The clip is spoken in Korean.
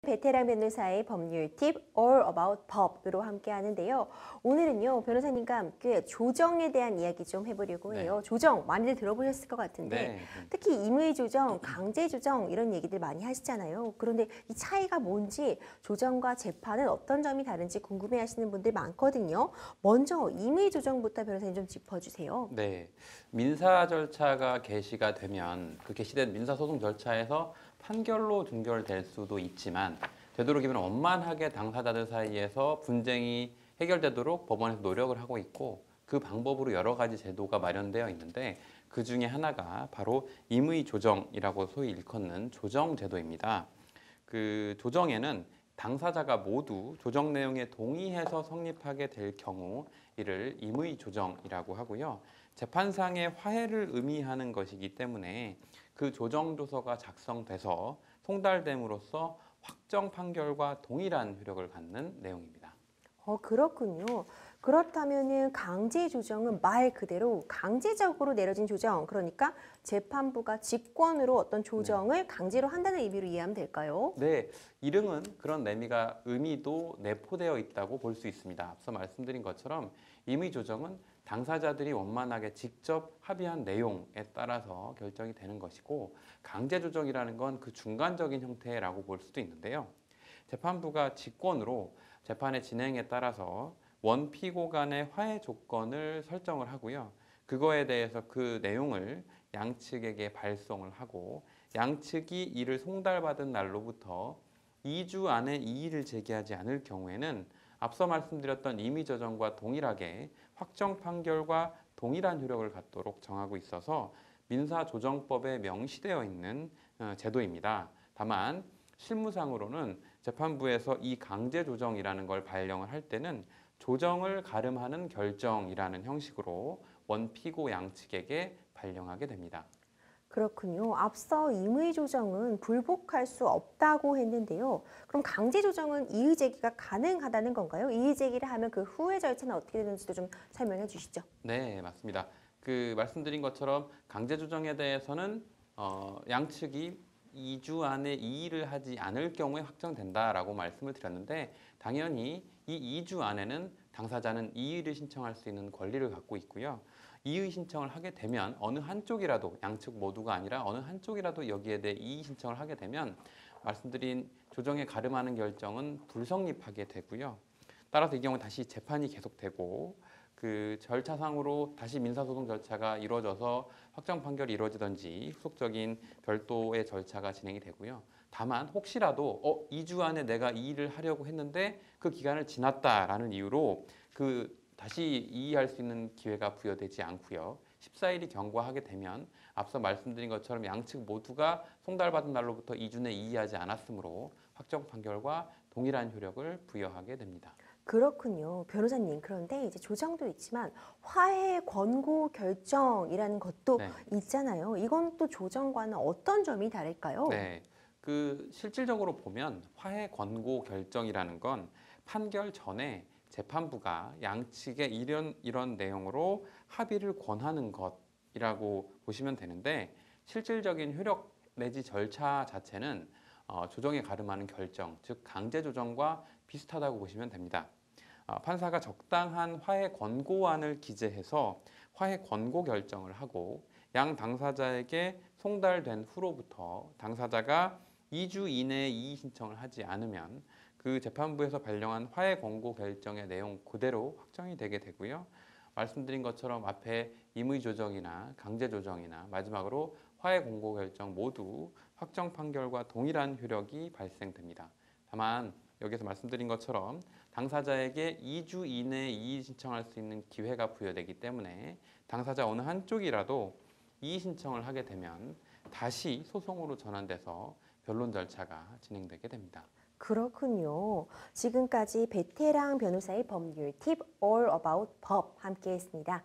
베테랑 변호사의 법률 팁 All About 법으로 함께 하는데요. 오늘은요, 변호사님과 함께 조정에 대한 이야기 좀 해보려고 해요. 조정 많이들 들어보셨을 것 같은데 특히 임의 조정, 강제 조정 이런 얘기들 많이 하시잖아요. 그런데 이 차이가 뭔지, 조정과 재판은 어떤 점이 다른지 궁금해하시는 분들 많거든요. 먼저 임의 조정부터 변호사님 좀 짚어주세요. 네, 민사 절차가 개시가 되면 그 개시된 민사소송 절차에서 판결로 종결될 수도 있지만 되도록이면 원만하게 당사자들 사이에서 분쟁이 해결되도록 법원에서 노력을 하고 있고 그 방법으로 여러 가지 제도가 마련되어 있는데 그 중에 하나가 바로 임의 조정이라고 소위 일컫는 조정제도입니다. 그 조정에는 당사자가 모두 조정 내용에 동의해서 성립하게 될 경우 이를 임의 조정이라고 하고요. 재판상의 화해를 의미하는 것이기 때문에 그 조정 조서가 작성돼서 송달됨으로써 확정 판결과 동일한 효력을 갖는 내용입니다. 그렇군요. 그렇다면은 강제 조정은 말 그대로 강제적으로 내려진 조정, 그러니까 재판부가 직권으로 어떤 조정을 강제로 한다는 의미로 이해하면 될까요? 네, 이름은 그런 의미도 내포되어 있다고 볼 수 있습니다. 앞서 말씀드린 것처럼 임의 조정은 당사자들이 원만하게 직접 합의한 내용에 따라서 결정이 되는 것이고 강제 조정이라는 건 그 중간적인 형태라고 볼 수도 있는데요. 재판부가 직권으로 재판의 진행에 따라서 원피고 간의 화해 조건을 설정을 하고요. 그거에 대해서 그 내용을 양측에게 발송을 하고 양측이 이를 송달받은 날로부터 2주 안에 이의를 제기하지 않을 경우에는 앞서 말씀드렸던 임의조정과 동일하게 확정 판결과 동일한 효력을 갖도록 정하고 있어서 민사조정법에 명시되어 있는 제도입니다. 다만 실무상으로는 재판부에서 이 강제조정이라는 걸 발령을 할 때는 조정을 가름하는 결정이라는 형식으로 원피고 양측에게 발령하게 됩니다. 그렇군요. 앞서 임의 조정은 불복할 수 없다고 했는데요. 그럼 강제 조정은 이의 제기가 가능하다는 건가요? 이의 제기를 하면 그 후의 절차는 어떻게 되는지도 좀 설명해 주시죠. 네, 맞습니다. 그 말씀드린 것처럼 강제 조정에 대해서는 양측이 2주 안에 이의를 하지 않을 경우에 확정된다라고 말씀을 드렸는데 당연히 이 2주 안에는 당사자는 이의를 신청할 수 있는 권리를 갖고 있고요. 이의 신청을 하게 되면 어느 한쪽이라도 양측 모두가 아니라 어느 한쪽이라도 여기에 대해 이의 신청을 하게 되면 말씀드린 조정에 가름하는 결정은 불성립하게 되고요. 따라서 이 경우 다시 재판이 계속되고 그 절차상으로 다시 민사소송 절차가 이루어져서 확정 판결이 이루어지든지 후속적인 별도의 절차가 진행이 되고요. 다만 혹시라도 2주 안에 내가 이의를 하려고 했는데 그 기간을 지났다라는 이유로 다시 이의할 수 있는 기회가 부여되지 않고요. 14일이 경과하게 되면 앞서 말씀드린 것처럼 양측 모두가 송달받은 날로부터 2주 내 이의하지 않았으므로 확정 판결과 동일한 효력을 부여하게 됩니다. 그렇군요. 변호사님, 그런데 이제 조정도 있지만 화해 권고 결정이라는 것도 있잖아요. 이건 또 조정과는 어떤 점이 다를까요? 네. 실질적으로 보면 화해 권고 결정이라는 건 판결 전에 재판부가 양측의 이런 내용으로 합의를 권하는 것이라고 보시면 되는데 실질적인 효력 내지 절차 자체는 조정에 가름하는 결정, 즉 강제 조정과 비슷하다고 보시면 됩니다. 판사가 적당한 화해 권고안을 기재해서 화해 권고 결정을 하고 양 당사자에게 송달된 후로부터 당사자가 2주 이내에 이의 신청을 하지 않으면 그 재판부에서 발령한 화해 권고 결정의 내용 그대로 확정이 되게 되고요. 말씀드린 것처럼 앞에 임의 조정이나 강제 조정이나 마지막으로 화해 권고 결정 모두 확정 판결과 동일한 효력이 발생됩니다. 다만 여기서 말씀드린 것처럼 당사자에게 2주 이내에 이의 신청할 수 있는 기회가 부여되기 때문에 당사자 어느 한쪽이라도 이의 신청을 하게 되면 다시 소송으로 전환돼서 변론 절차가 진행되게 됩니다. 그렇군요. 지금까지 베테랑 변호사의 법률 팁 All About 법 함께 했습니다.